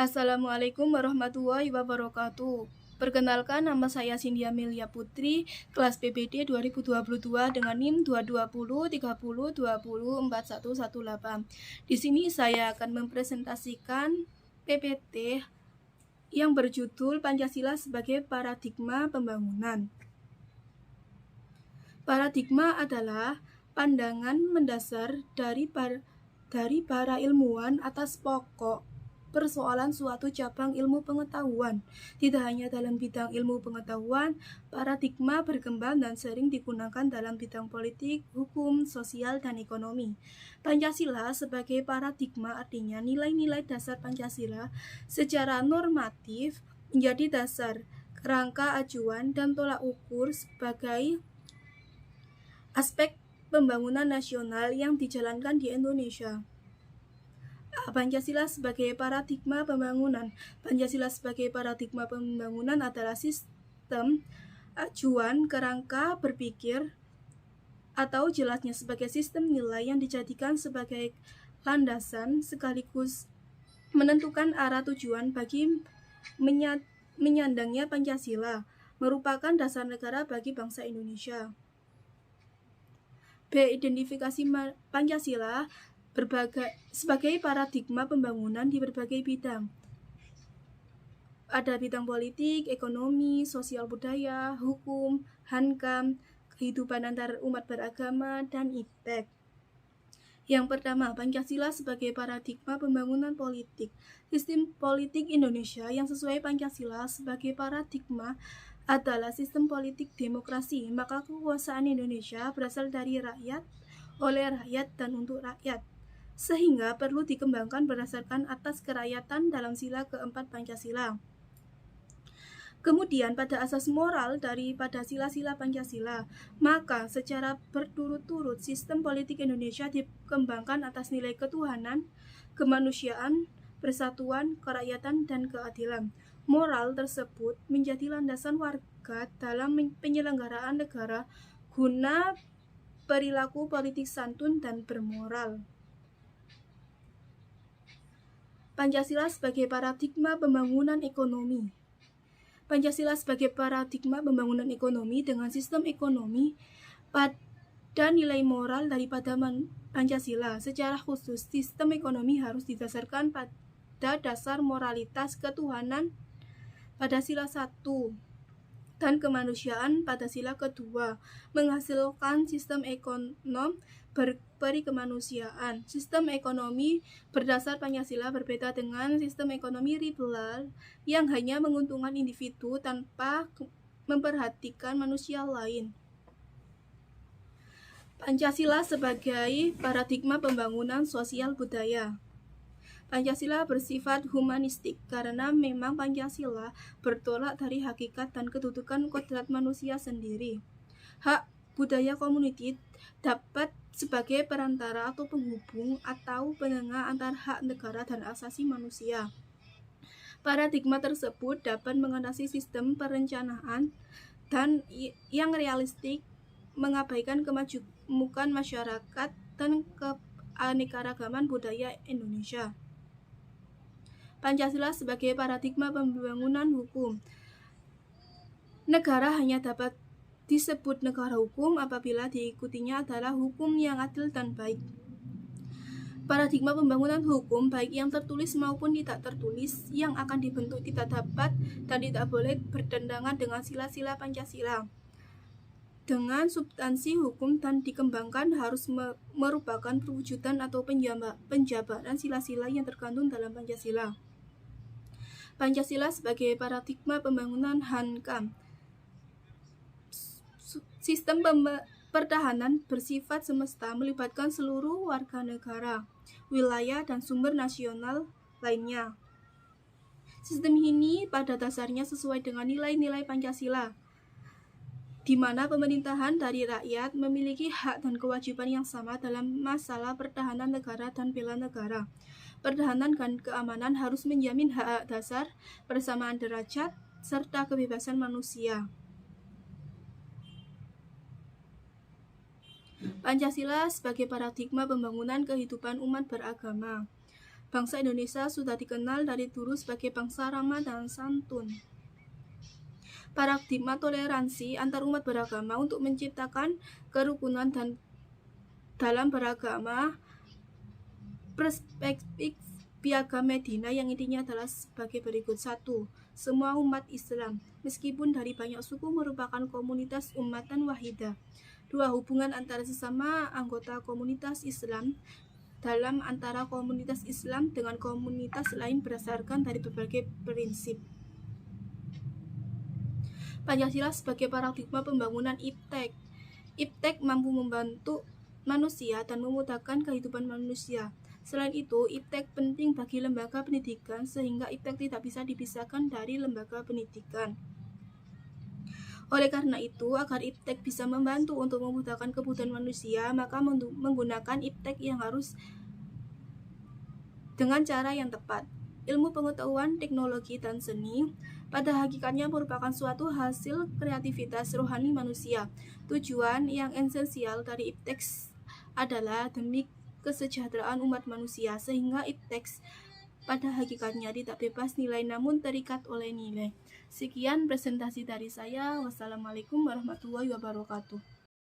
Assalamualaikum warahmatullahi wabarakatuh. Perkenalkan, nama saya Cynthia Melia Putri, kelas PBD 2022 dengan NIM 22030204118. Di sini saya akan mempresentasikan PPT yang berjudul Pancasila sebagai Paradigma Pembangunan. Paradigma adalah pandangan mendasar dari para ilmuwan atas pokok persoalan suatu cabang ilmu pengetahuan. Tidak hanya dalam bidang ilmu pengetahuan, paradigma berkembang dan sering digunakan dalam bidang politik, hukum, sosial, dan ekonomi. Pancasila sebagai paradigma artinya nilai-nilai dasar Pancasila secara normatif menjadi dasar, kerangka acuan, dan tolak ukur sebagai aspek pembangunan nasional yang dijalankan di Indonesia. Pancasila sebagai paradigma pembangunan. Pancasila sebagai paradigma pembangunan adalah sistem acuan kerangka berpikir atau jelasnya sebagai sistem nilai yang dijadikan sebagai landasan sekaligus menentukan arah tujuan bagi menyandangnya Pancasila, merupakan dasar negara bagi bangsa Indonesia. B. Identifikasi Pancasila sebagai paradigma pembangunan di berbagai bidang. Ada bidang politik, ekonomi, sosial budaya, hukum, hankam, kehidupan antar umat beragama, dan iptek. Yang pertama, Pancasila sebagai paradigma pembangunan politik. Sistem politik Indonesia yang sesuai Pancasila sebagai paradigma adalah sistem politik demokrasi, maka kekuasaan Indonesia berasal dari rakyat, oleh rakyat, dan untuk rakyat, sehingga perlu dikembangkan berdasarkan atas kerakyatan dalam sila keempat Pancasila. Kemudian pada asas moral daripada sila-sila Pancasila, maka secara berturut-turut sistem politik Indonesia dikembangkan atas nilai ketuhanan, kemanusiaan, persatuan, kerakyatan, dan keadilan. Moral tersebut menjadi landasan warga dalam penyelenggaraan negara guna perilaku politik santun dan bermoral. Pancasila sebagai paradigma pembangunan ekonomi. Pancasila sebagai paradigma pembangunan ekonomi dengan sistem ekonomi pada nilai moral daripada Pancasila. Secara khusus, sistem ekonomi harus didasarkan pada dasar moralitas ketuhanan pada sila 1 dan kemanusiaan pada sila kedua, menghasilkan sistem ekonomi berperi kemanusiaan. Sistem ekonomi berdasar Pancasila berbeda dengan sistem ekonomi liberal yang hanya menguntungkan individu tanpa memperhatikan manusia lain. Pancasila sebagai paradigma pembangunan sosial budaya. Pancasila bersifat humanistik karena memang Pancasila bertolak dari hakikat dan kedudukan kodrat manusia sendiri. Hak budaya community dapat sebagai perantara atau penghubung atau penengah antar hak negara dan asasi manusia. Paradigma tersebut dapat mengatasi sistem perencanaan dan yang realistik, mengabaikan kemajemukan masyarakat dan keanekaragaman budaya Indonesia. Pancasila sebagai paradigma pembangunan hukum. Negara hanya dapat disebut negara hukum apabila diikutinya adalah hukum yang adil dan baik. Paradigma pembangunan hukum baik yang tertulis maupun tidak tertulis yang akan dibentuk tidak dapat dan tidak boleh bertentangan dengan sila-sila Pancasila. Dengan substansi hukum dan dikembangkan harus merupakan perwujudan atau penjabaran sila-sila yang terkandung dalam Pancasila. Pancasila sebagai paradigma pembangunan hankam. Sistem pertahanan bersifat semesta melibatkan seluruh warga negara, wilayah, dan sumber nasional lainnya. Sistem ini pada dasarnya sesuai dengan nilai-nilai Pancasila, di mana pemerintahan dari rakyat memiliki hak dan kewajiban yang sama dalam masalah pertahanan negara dan bela negara. Pertahanan dan keamanan harus menjamin hak dasar, persamaan derajat, serta kebebasan manusia. Pancasila sebagai paradigma pembangunan kehidupan umat beragama. Bangsa Indonesia sudah dikenal dari dulu sebagai bangsa ramah dan santun. Paradigma toleransi antar umat beragama untuk menciptakan kerukunan dan dalam beragama, perspektif Piagam Medina yang intinya adalah sebagai berikut. 1. Semua umat Islam, meskipun dari banyak suku, merupakan komunitas ummatan wahidah. 2. Hubungan antara sesama anggota komunitas Islam dalam antara komunitas Islam dengan komunitas lain berdasarkan dari berbagai prinsip. Pancasila sebagai paradigma pembangunan iptek. Iptek mampu membantu manusia dan memudahkan kehidupan manusia. Selain itu, iptek penting bagi lembaga pendidikan sehingga iptek tidak bisa dipisahkan dari lembaga pendidikan. Oleh karena itu, agar iptek bisa membantu untuk memudahkan kebutuhan manusia, maka menggunakan iptek yang harus dengan cara yang tepat. Ilmu pengetahuan, teknologi, dan seni pada hakikatnya merupakan suatu hasil kreativitas rohani manusia. Tujuan yang esensial dari iptek adalah demi kesejahteraan umat manusia, sehingga iptek pada hakikatnya tidak bebas nilai namun terikat oleh nilai. Sekian presentasi dari saya. Wassalamualaikum warahmatullahi wabarakatuh.